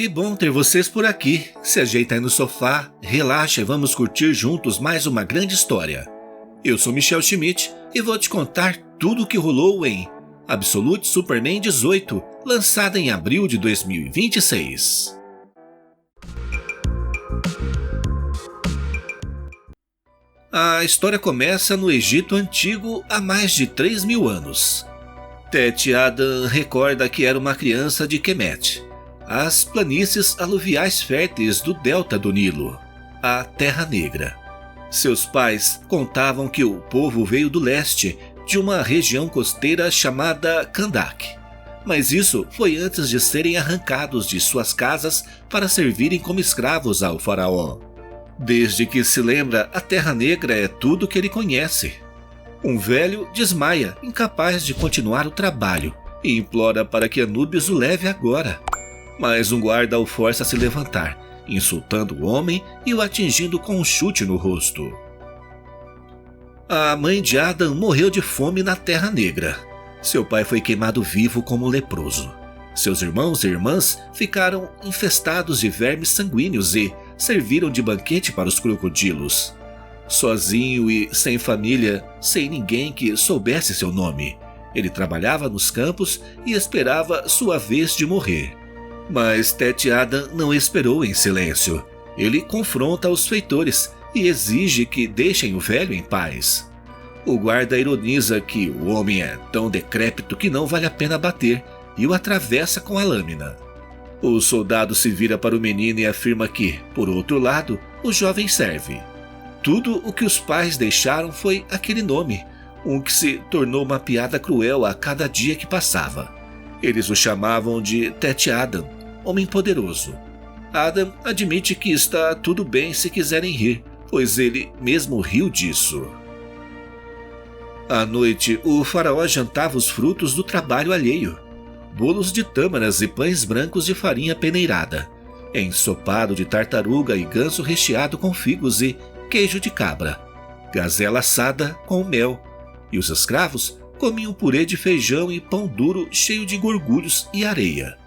Que bom ter vocês por aqui. Se ajeita aí no sofá, relaxa e vamos curtir juntos mais uma grande história. Eu sou Michel Schmidt e vou te contar tudo o que rolou em Absolute Superman 18, lançada em abril de 2026. A história começa no Egito Antigo há mais de 3.000 anos. Tete Adam recorda que era uma criança de Kemet, as planícies aluviais férteis do delta do Nilo, a Terra Negra. Seus pais contavam que o povo veio do leste, de uma região costeira chamada Kandak. Mas isso foi antes de serem arrancados de suas casas para servirem como escravos ao faraó. Desde que se lembra, a Terra Negra é tudo que ele conhece. Um velho desmaia, incapaz de continuar o trabalho, e implora para que Anubis o leve agora. Mas um guarda o força a se levantar, insultando o homem e o atingindo com um chute no rosto. A mãe de Adam morreu de fome na Terra Negra. Seu pai foi queimado vivo como leproso. Seus irmãos e irmãs ficaram infestados de vermes sanguíneos e serviram de banquete para os crocodilos. Sozinho e sem família, sem ninguém que soubesse seu nome, ele trabalhava nos campos e esperava sua vez de morrer. Mas Tete Adam não esperou em silêncio. Ele confronta os feitores e exige que deixem o velho em paz. O guarda ironiza que o homem é tão decrépito que não vale a pena bater e o atravessa com a lâmina. O soldado se vira para o menino e afirma que, por outro lado, o jovem serve. Tudo o que os pais deixaram foi aquele nome, um que se tornou uma piada cruel a cada dia que passava. Eles o chamavam de Tete Adam, homem poderoso. Adam admite que está tudo bem se quiserem rir, pois ele mesmo riu disso. À noite, o faraó jantava os frutos do trabalho alheio. Bolos de tâmaras e pães brancos de farinha peneirada, ensopado de tartaruga e ganso recheado com figos e queijo de cabra, gazela assada com mel, e os escravos comiam purê de feijão e pão duro cheio de gorgulhos e areia.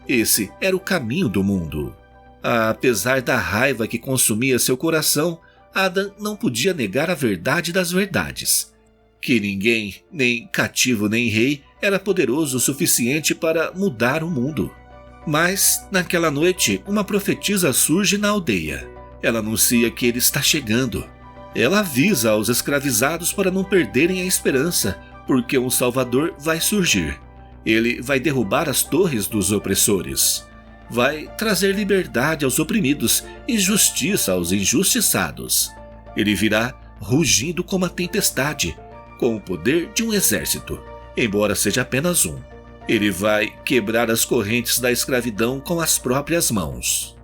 Esse era o caminho do mundo. Apesar da raiva que consumia seu coração, Adam não podia negar a verdade das verdades. Que ninguém, nem cativo nem rei, era poderoso o suficiente para mudar o mundo. Mas, naquela noite, uma profetisa surge na aldeia. Ela anuncia que ele está chegando. Ela avisa aos escravizados para não perderem a esperança, porque um Salvador vai surgir. Ele vai derrubar as torres dos opressores. Vai trazer liberdade aos oprimidos e justiça aos injustiçados. Ele virá rugindo como a tempestade, com o poder de um exército, embora seja apenas um. Ele vai quebrar as correntes da escravidão com as próprias mãos.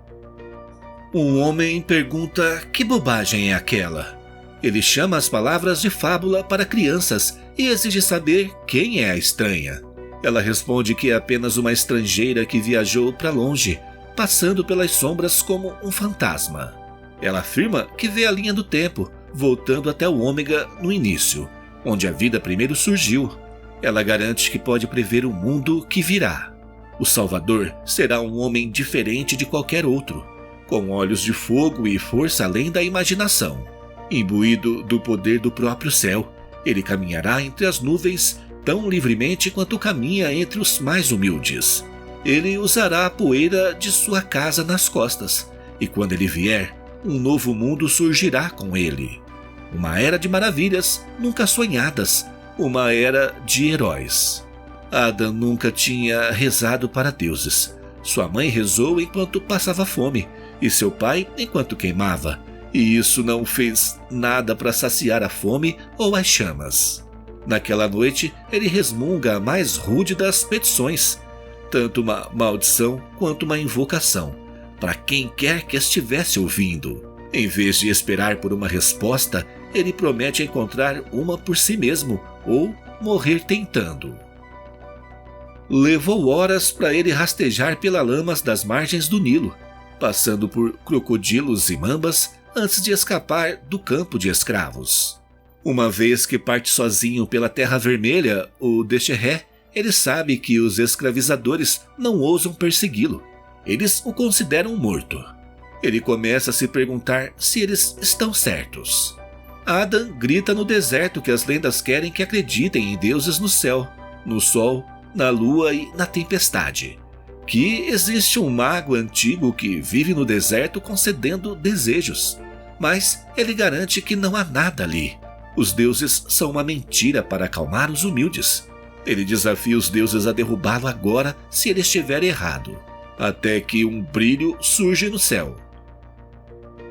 Um homem pergunta que bobagem é aquela. Ele chama as palavras de fábula para crianças e exige saber quem é a estranha. Ela responde que é apenas uma estrangeira que viajou para longe, passando pelas sombras como um fantasma. Ela afirma que vê a linha do tempo, voltando até o ômega no início, onde a vida primeiro surgiu. Ela garante que pode prever o mundo que virá. O Salvador será um homem diferente de qualquer outro, com olhos de fogo e força além da imaginação. Imbuído do poder do próprio céu, ele caminhará entre as nuvens tão livremente quanto caminha entre os mais humildes. Ele usará a poeira de sua casa nas costas, e quando ele vier, um novo mundo surgirá com ele. Uma era de maravilhas nunca sonhadas, uma era de heróis. Adam nunca tinha rezado para deuses. Sua mãe rezou enquanto passava fome, e seu pai enquanto queimava, e isso não fez nada para saciar a fome ou as chamas. Naquela noite, ele resmunga a mais rude das petições, tanto uma maldição quanto uma invocação, para quem quer que estivesse ouvindo. Em vez de esperar por uma resposta, ele promete encontrar uma por si mesmo ou morrer tentando. Levou horas para ele rastejar pelas lamas das margens do Nilo, passando por crocodilos e mambas antes de escapar do campo de escravos. Uma vez que parte sozinho pela Terra Vermelha, o Desherré, ele sabe que os escravizadores não ousam persegui-lo. eles o consideram morto. Ele começa a se perguntar se eles estão certos. Adam grita no deserto que as lendas querem que acreditem em deuses no céu, no sol, na lua e na tempestade. Que existe um mago antigo que vive no deserto concedendo desejos. Mas ele garante que não há nada ali. Os deuses são uma mentira para acalmar os humildes. Ele desafia os deuses a derrubá-lo agora se ele estiver errado. Até que um brilho surge no céu.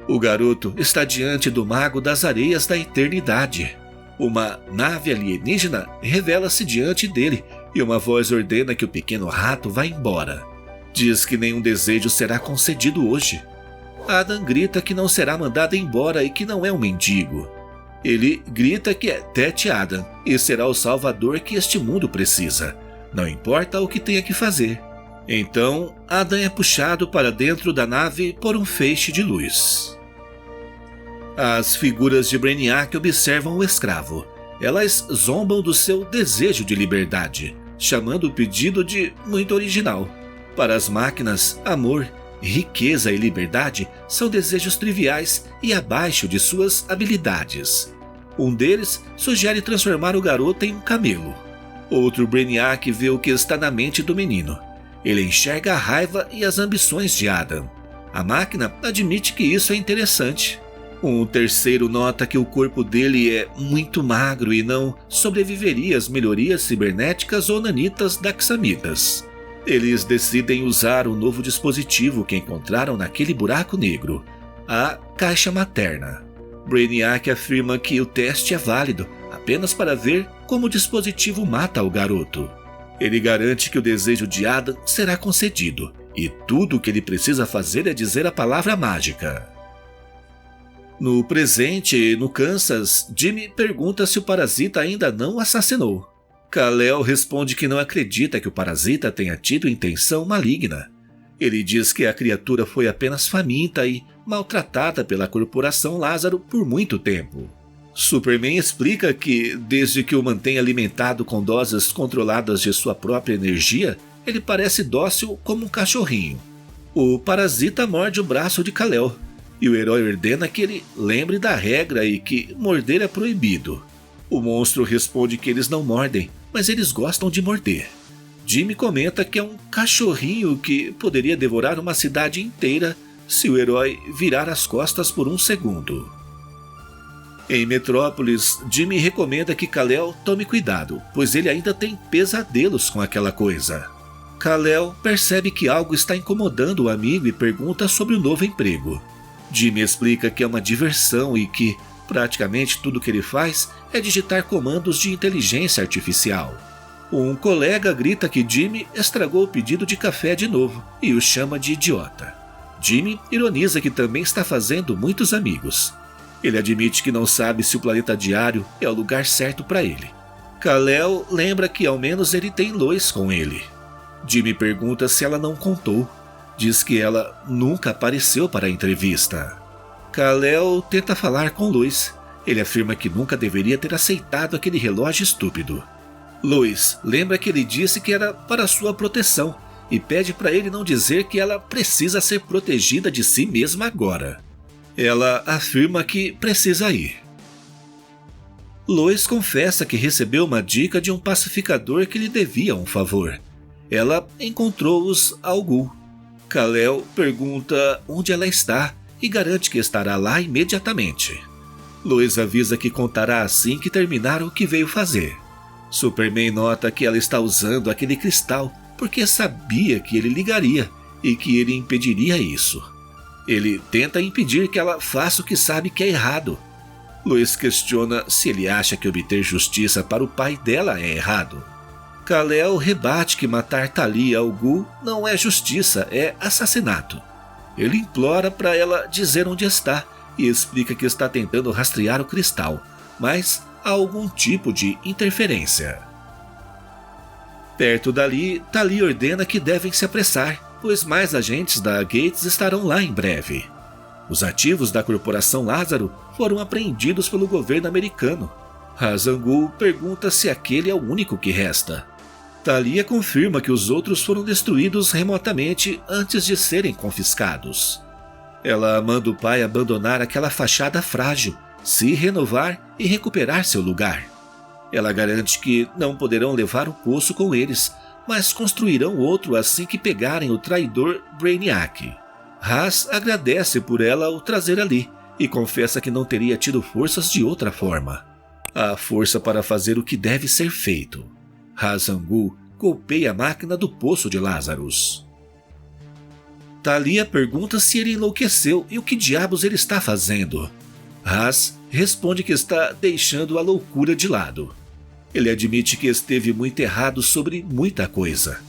O garoto está diante do mago das areias da eternidade. Uma nave alienígena revela-se diante dele e uma voz ordena que o pequeno rato vá embora. Diz que nenhum desejo será concedido hoje. Adam grita que não será mandado embora e que não é um mendigo. Ele grita que é Tete Adam e será o salvador que este mundo precisa, não importa o que tenha que fazer. Então, Adam é puxado para dentro da nave por um feixe de luz. As figuras de Brainiac observam o escravo. Elas zombam do seu desejo de liberdade, chamando o pedido de muito original. Para as máquinas, amor, riqueza e liberdade são desejos triviais e abaixo de suas habilidades. Um deles sugere transformar o garoto em um camelo. Outro Brainiac vê o que está na mente do menino. Ele enxerga a raiva e as ambições de Adam. A máquina admite que isso é interessante. Um terceiro nota que o corpo dele é muito magro e não sobreviveria às melhorias cibernéticas ou nanitas daxamitas. Eles decidem usar o novo dispositivo que encontraram naquele buraco negro, a caixa materna. Brainiac afirma que o teste é válido apenas para ver como o dispositivo mata o garoto. Ele garante que o desejo de Adam será concedido e tudo o que ele precisa fazer é dizer a palavra mágica. No presente, no Kansas, Jimmy pergunta se o parasita ainda não o assassinou. Kal-El responde que não acredita que o parasita tenha tido intenção maligna. Ele diz que a criatura foi apenas faminta e maltratada pela corporação Lázaro por muito tempo. Superman explica que, desde que o mantém alimentado com doses controladas de sua própria energia, ele parece dócil como um cachorrinho. O parasita morde o braço de Kal-El, e o herói ordena que ele lembre da regra e que morder é proibido. O monstro responde que eles não mordem, mas eles gostam de morder. Jimmy comenta que é um cachorrinho que poderia devorar uma cidade inteira se o herói virar as costas por um segundo. Em Metrópolis, Jimmy recomenda que Kal-El tome cuidado, pois ele ainda tem pesadelos com aquela coisa. Kal-El percebe que algo está incomodando o amigo e pergunta sobre o novo emprego. Jimmy explica que é uma diversão e que praticamente tudo que ele faz é digitar comandos de inteligência artificial. Um colega grita que Jimmy estragou o pedido de café de novo e o chama de idiota. Jimmy ironiza que também está fazendo muitos amigos. Ele admite que não sabe se o planeta diário é o lugar certo para ele. Kal-El lembra que ao menos ele tem Lois com ele. Jimmy pergunta se ela não contou. Diz que ela nunca apareceu para a entrevista. Kal-El tenta falar com Lois. Ele afirma que nunca deveria ter aceitado aquele relógio estúpido. Lois lembra que ele disse que era para sua proteção e pede para ele não dizer que ela precisa ser protegida de si mesma agora. Ela afirma que precisa ir. Lois confessa que recebeu uma dica de um pacificador que lhe devia um favor. Ela encontrou-os ao Ghul. Kal-El pergunta onde ela está e garante que estará lá imediatamente. Lois avisa que contará assim que terminar o que veio fazer. Superman nota que ela está usando aquele cristal porque sabia que ele ligaria e que ele impediria isso. Ele tenta impedir que ela faça o que sabe que é errado. Lois questiona se ele acha que obter justiça para o pai dela é errado. Kal-El rebate que matar Talia ao Ghul não é justiça, é assassinato. Ele implora para ela dizer onde está e explica que está tentando rastrear o cristal, mas há algum tipo de interferência. Perto dali, Talia ordena que devem se apressar, pois mais agentes da Gates estarão lá em breve. Os ativos da corporação Lázaro foram apreendidos pelo governo americano. Ra's al Ghul pergunta se aquele é o único que resta. Talia confirma que os outros foram destruídos remotamente antes de serem confiscados. Ela manda o pai abandonar aquela fachada frágil, se renovar e recuperar seu lugar. Ela garante que não poderão levar o poço com eles, mas construirão outro assim que pegarem o traidor Brainiac. Haas agradece por ela o trazer ali e confessa que não teria tido forças de outra forma. Há força para fazer o que deve ser feito. Hazangu golpeia a máquina do poço de Lazarus. Talia pergunta se ele enlouqueceu e o que diabos ele está fazendo. Haas responde que está deixando a loucura de lado. Ele admite que esteve muito errado sobre muita coisa.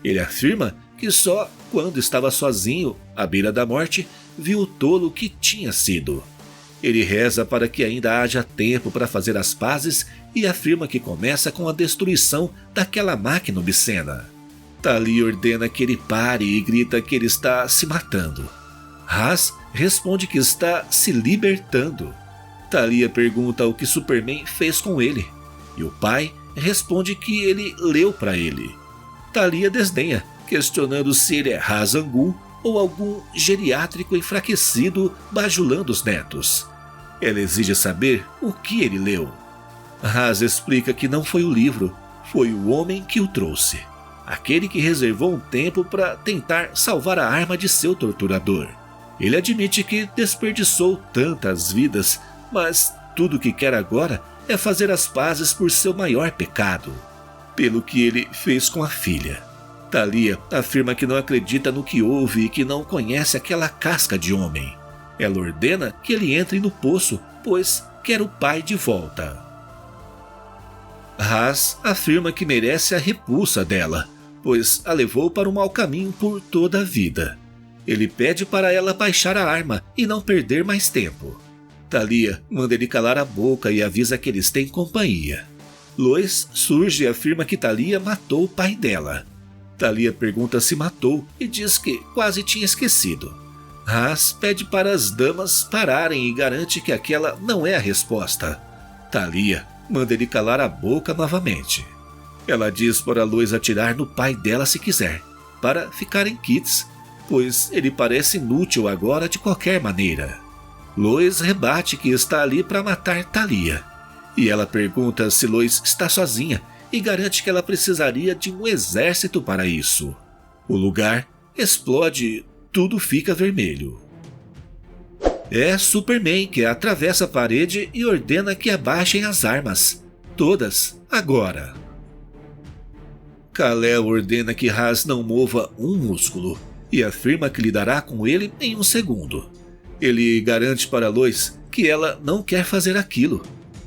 Ele afirma que só quando estava sozinho, à beira da morte, viu o tolo que tinha sido. Ele reza para que ainda haja tempo para fazer as pazes e afirma que começa com a destruição daquela máquina obscena. Talia ordena que ele pare e grita que ele está se matando. Haas responde que está se libertando. Talia pergunta o que Superman fez com ele, e o pai responde que ele leu para ele. Talia desdenha, questionando se ele é Hazangu ou algum geriátrico enfraquecido bajulando os netos. Ela exige saber o que ele leu. Haas explica que não foi o livro, foi o homem que o trouxe. Aquele que reservou um tempo para tentar salvar a arma de seu torturador. Ele admite que desperdiçou tantas vidas, mas tudo o que quer agora é fazer as pazes por seu maior pecado, pelo que ele fez com a filha. Talia afirma que não acredita no que houve e que não conhece aquela casca de homem. Ela ordena que ele entre no poço, pois quer o pai de volta. Haas afirma que merece a repulsa dela, pois a levou para um mau caminho por toda a vida. Ele pede para ela baixar a arma e não perder mais tempo. Talia manda ele calar a boca e avisa que eles têm companhia. Lois surge e afirma que Talia matou o pai dela. Talia pergunta se matou e diz que quase tinha esquecido. Haas pede para as damas pararem e garante que aquela não é a resposta. Talia manda ele calar a boca novamente. Ela diz para Lois atirar no pai dela se quiser, para ficarem quites, pois ele parece inútil agora de qualquer maneira. Lois rebate que está ali para matar Talia, e ela pergunta se Lois está sozinha e garante que ela precisaria de um exército para isso. O lugar explode e tudo fica vermelho. É Superman que atravessa a parede e ordena que abaixem as armas. Todas, agora. Kal-El ordena que Haas não mova um músculo e afirma que lidará com ele em um segundo. Ele garante para Lois que ela não quer fazer aquilo.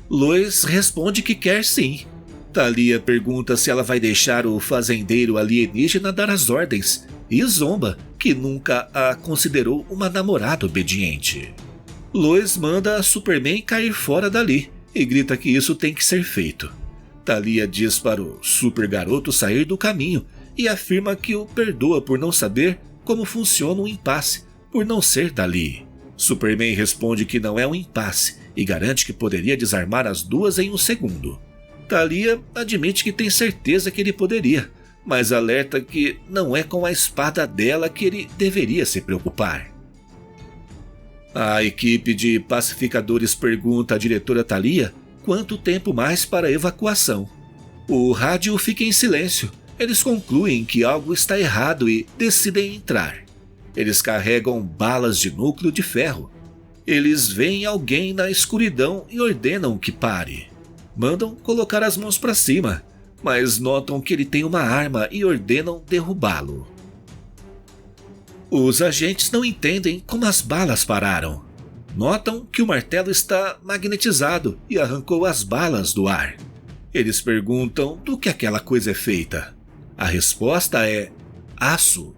Lois responde que quer sim. Talia pergunta se ela vai deixar o fazendeiro alienígena dar as ordens e zomba que nunca a considerou uma namorada obediente. Lois manda a Superman cair fora dali e grita que isso tem que ser feito. Talia diz para o super garoto sair do caminho e afirma que o perdoa por não saber como funciona um impasse, por não ser dali. Superman responde que não é um impasse e garante que poderia desarmar as duas em um segundo. Talia admite que tem certeza que ele poderia, mas alerta que não é com a espada dela que ele deveria se preocupar. A equipe de pacificadores pergunta à diretora Talia quanto tempo mais para a evacuação. O rádio fica em silêncio. Eles concluem que algo está errado e decidem entrar. Eles carregam balas de núcleo de ferro. Eles veem alguém na escuridão e ordenam que pare. Mandam colocar as mãos para cima, mas notam que ele tem uma arma e ordenam derrubá-lo. Os agentes não entendem como as balas pararam. Notam que o martelo está magnetizado e arrancou as balas do ar. Eles perguntam do que aquela coisa é feita. A resposta é aço.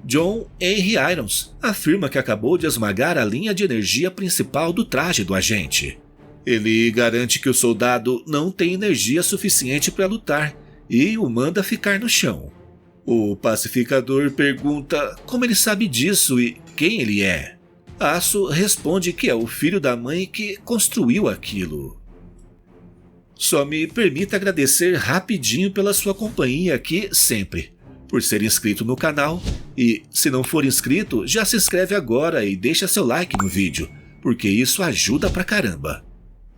John Henry Irons afirma que acabou de esmagar a linha de energia principal do traje do agente. Ele garante que o soldado não tem energia suficiente para lutar e o manda ficar no chão. O pacificador pergunta como ele sabe disso e quem ele é. Aço responde que é o filho da mãe que construiu aquilo. Só me permita agradecer rapidinho pela sua companhia aqui sempre, por ser inscrito no canal, e se não for inscrito, já se inscreve agora e deixa seu like no vídeo, porque isso ajuda pra caramba.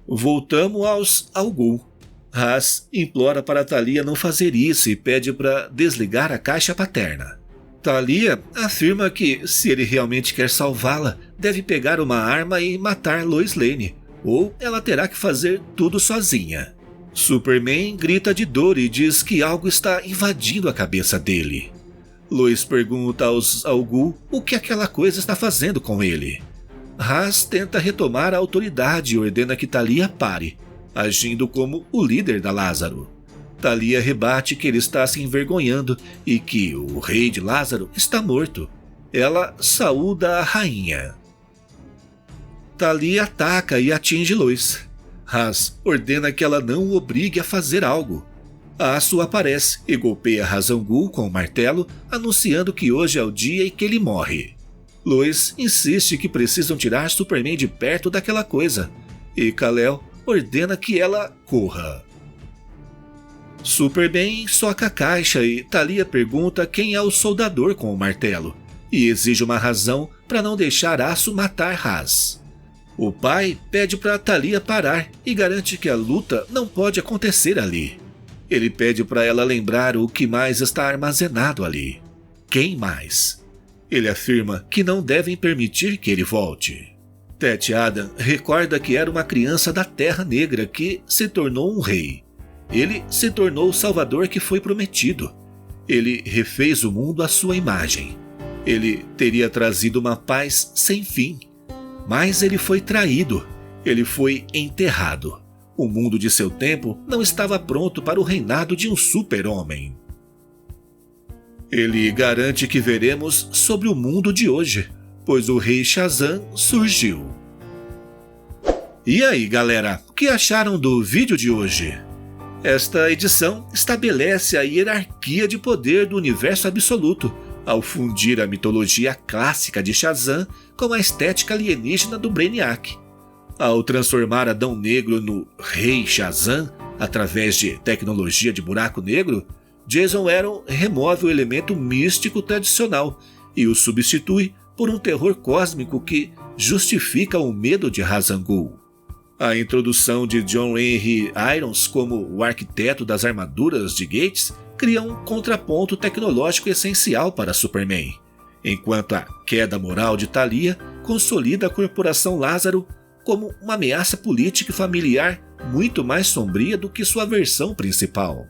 Voltamos aos Algol. Ras implora para Thalia não fazer isso e pede para desligar a caixa paterna. Thalia afirma que, se ele realmente quer salvá-la, deve pegar uma arma e matar Lois Lane, ou ela terá que fazer tudo sozinha. Superman grita de dor e diz que algo está invadindo a cabeça dele. Lois pergunta aos Algol o que aquela coisa está fazendo com ele. Ras tenta retomar a autoridade e ordena que Thalia pare, agindo como o líder da Lázaro. Thalia rebate que ele está se envergonhando e que o rei de Lázaro está morto. Ela saúda a rainha. Thalia ataca e atinge Lois. Ras ordena que ela não o obrigue a fazer algo. Aço aparece e golpeia Ra's al Ghul com o martelo, anunciando que hoje é o dia em que ele morre. Lois insiste que precisam tirar Superman de perto daquela coisa, e Kal-El ordena que ela corra. Superman soca a caixa e Thalia pergunta quem é o soldador com o martelo, e exige uma razão para não deixar Aço matar Ras. O pai pede para Thalia parar e garante que a luta não pode acontecer ali. Ele pede para ela lembrar o que mais está armazenado ali. Quem mais? Ele afirma que não devem permitir que ele volte. Teth Adam recorda que era uma criança da Terra Negra que se tornou um rei. Ele se tornou o salvador que foi prometido. Ele refez o mundo à sua imagem. Ele teria trazido uma paz sem fim. Mas ele foi traído. Ele foi enterrado. O mundo de seu tempo não estava pronto para o reinado de um super-homem. Ele garante que veremos sobre o mundo de hoje, pois o rei Shazam surgiu. E aí, galera, o que acharam do vídeo de hoje? Esta edição estabelece a hierarquia de poder do universo absoluto, ao fundir a mitologia clássica de Shazam com a estética alienígena do Brainiac. Ao transformar Adão Negro no Rei Shazam através de tecnologia de buraco negro, Jason Aaron remove o elemento místico tradicional e o substitui por um terror cósmico que justifica o medo de Ra's al Ghul. A introdução de John Henry Irons como o arquiteto das armaduras de Gates cria um contraponto tecnológico essencial para Superman, enquanto a queda moral de Thalia consolida a Corporação Lázaro como uma ameaça política e familiar muito mais sombria do que sua versão principal.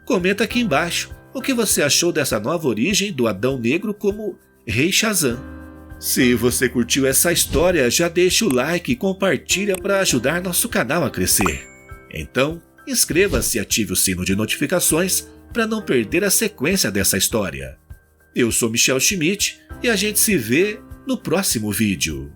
Comenta aqui embaixo o que você achou dessa nova origem do Adão Negro como Rei Shazam. Se você curtiu essa história, já deixa o like e compartilha para ajudar nosso canal a crescer. Então, inscreva-se e ative o sino de notificações para não perder a sequência dessa história. Eu sou Michel Schmidt e a gente se vê no próximo vídeo.